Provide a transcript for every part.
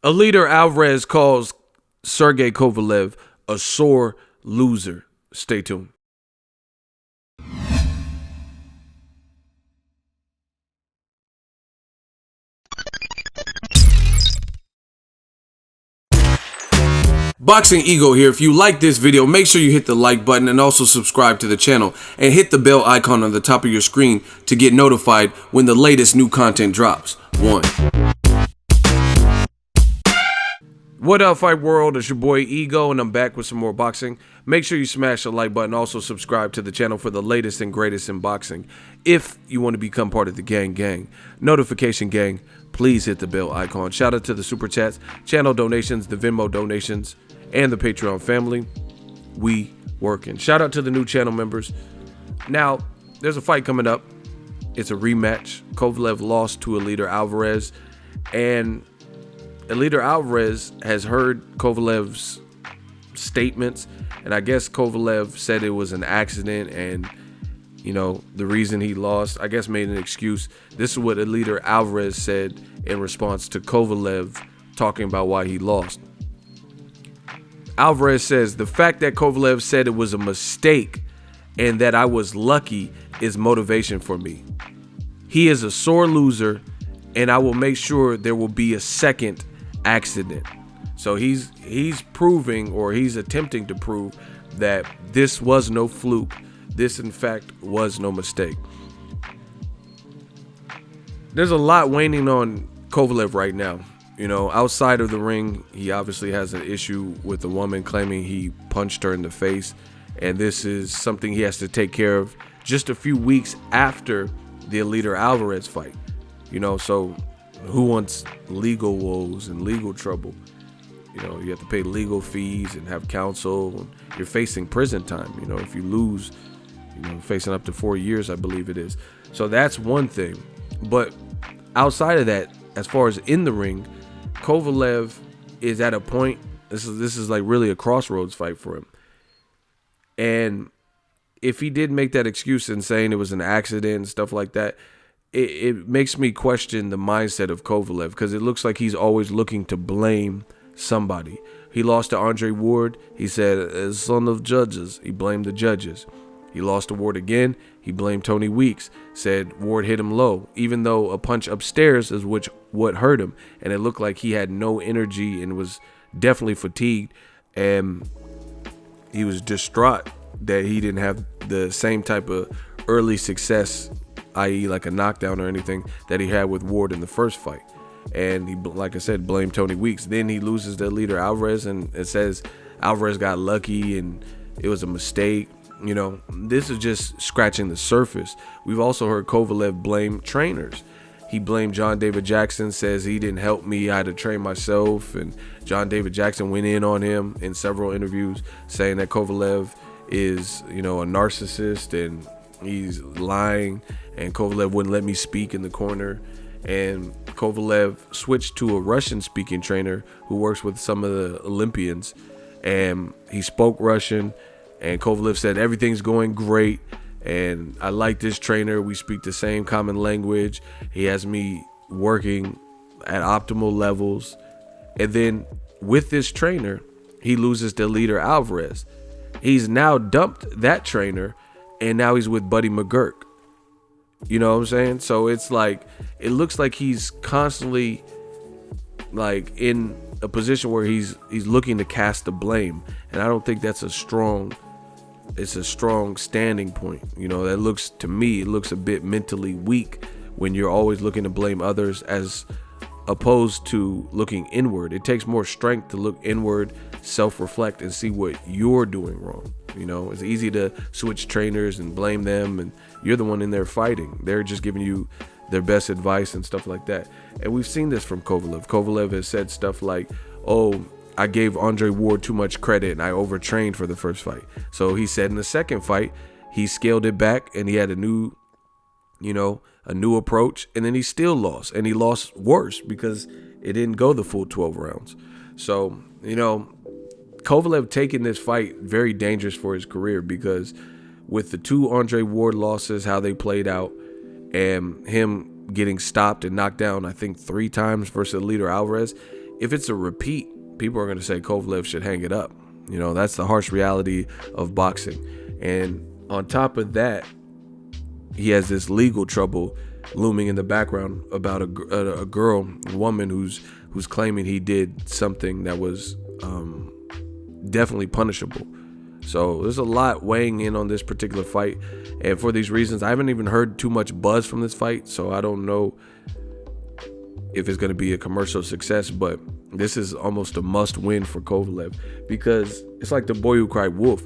ELEIDER Alvarez calls Sergey Kovalev a sore loser. Stay tuned. Boxingego here. If you like this video, make sure you hit the like button and also subscribe to the channel and hit the bell icon on the top of your screen to get notified when the latest new content drops. 1. What up, Fight World? It's your boy Ego, and I'm back with some more boxing. Make sure you smash the like button. Also subscribe to the channel for the latest and greatest in boxing. If you want to become part of the gang, notification gang, please hit the bell icon. Shout out to the super chats, channel donations, the Venmo donations, and the Patreon family. We working. Shout out to the new channel members. Now, there's a fight coming up. It's a rematch. Kovalev lost to ELEIDER Alvarez, and ELEIDER Alvarez has heard Kovalev's statements, and I guess Kovalev said it was an accident, and you know, the reason he lost, I guess, made an excuse. This is what ELEIDER Alvarez said in response to Kovalev talking about why he lost. Alvarez says, the fact that Kovalev said it was a mistake and that I was lucky is motivation for me. He is a sore loser, and I will make sure there will be a second accident. So he's proving, or he's attempting to prove, that this was no fluke. This, in fact, was no mistake. There's a lot waning on Kovalev right now. You know, outside of the ring, he obviously has an issue with a woman claiming he punched her in the face. And this is something he has to take care of just a few weeks after the ELEIDER Alvarez fight. You know, so who wants legal woes and legal trouble? You know, you have to pay legal fees and have counsel. And you're facing prison time. You know, if you lose, you know, facing up to 4 years, I believe it is. So that's one thing. But outside of that, as far as in the ring, Kovalev is at a point. This is like really a crossroads fight for him. And if he did make that excuse and saying it was an accident and stuff like that, it makes me question the mindset of Kovalev, because it looks like he's always looking to blame somebody. He lost to Andre Ward. He said, son of judges. He blamed the judges. He lost to Ward again. He blamed Tony Weeks. Said Ward hit him low, even though a punch upstairs is what hurt him. And it looked like he had no energy and was definitely fatigued. And he was distraught that he didn't have the same type of early success, i.e. like a knockdown or anything, that he had with Ward in the first fight. And he, like I said, blamed Tony Weeks. Then he loses to ELEIDER Alvarez, and it says Alvarez got lucky and it was a mistake. You know, this is just scratching the surface. We've also heard Kovalev blame trainers. He blamed John David Jackson, says he didn't help me, I had to train myself. And John David Jackson went in on him in several interviews, saying that Kovalev is, you know, a narcissist and he's lying, and Kovalev wouldn't let me speak in the corner. And Kovalev switched to a Russian-speaking trainer who works with some of the Olympians, and he spoke Russian. And Kovalev said, everything's going great, and I like this trainer. We speak the same common language. He has me working at optimal levels. And then with this trainer, he loses to ELEIDER Alvarez. He's now dumped that trainer, and now he's with Buddy McGurk. You know what I'm saying? So it's like, it looks like he's constantly like in a position where he's looking to cast the blame. And I don't think that's a strong standing point. You know, that looks, to me, it looks a bit mentally weak when you're always looking to blame others as opposed to looking inward. It takes more strength to look inward, self-reflect, and see what you're doing wrong. You know, it's easy to switch trainers and blame them, and you're the one in there fighting. They're just giving you their best advice and stuff like that. And we've seen this from Kovalev. Kovalev has said stuff like, oh, I gave Andre Ward too much credit and I overtrained for the first fight. So he said in the second fight, he scaled it back and he had a new approach, and then he still lost, and he lost worse because it didn't go the full 12 rounds. So, you know, Kovalev taking this fight very dangerous for his career, because with the two Andre Ward losses, how they played out, and him getting stopped and knocked down, I think 3 times versus ELEIDER Alvarez, if it's a repeat, people are going to say Kovalev should hang it up. You know, that's the harsh reality of boxing. And on top of that, he has this legal trouble looming in the background about a woman who's claiming he did something that was definitely punishable. So there's a lot weighing in on this particular fight, and for these reasons, I haven't even heard too much buzz from this fight, so I don't know if it's going to be a commercial success. But this is almost a must-win for Kovalev, because it's like the boy who cried wolf.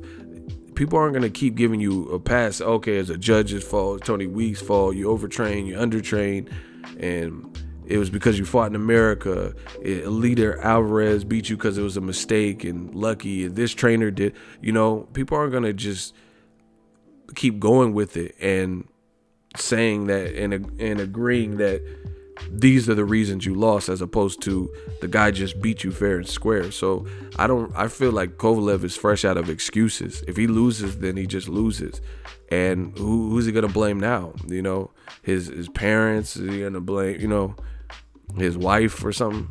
People aren't going to keep giving you a pass. Okay, it's a judge's fault, it's Tony Week's fault, you overtrained, you undertrained, and it was because you fought in America. ELEIDER Alvarez beat you because it was a mistake and lucky, and this trainer did. You know, people aren't going to just keep going with it and saying that and agreeing that these are the reasons you lost, as opposed to the guy just beat you fair and square. So I feel like Kovalev is fresh out of excuses. If he loses, then he just loses. And who's he gonna blame now? You know, his parents? Is he gonna blame, you know, his wife or something?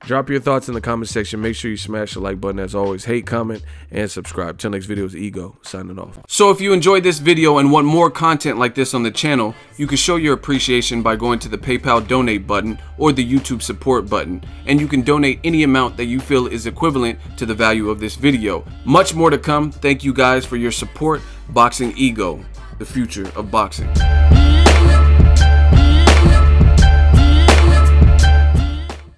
Drop your thoughts in the comment section. Make sure you smash the like button. As always, hate, comment, and subscribe. Till next video is Ego signing off. So if you enjoyed this video and want more content like this on the channel, you can show your appreciation by going to the PayPal donate button or the YouTube support button, and you can donate any amount that you feel is equivalent to the value of this video. Much more to come. Thank you guys for your support. Boxingego, the future of boxing.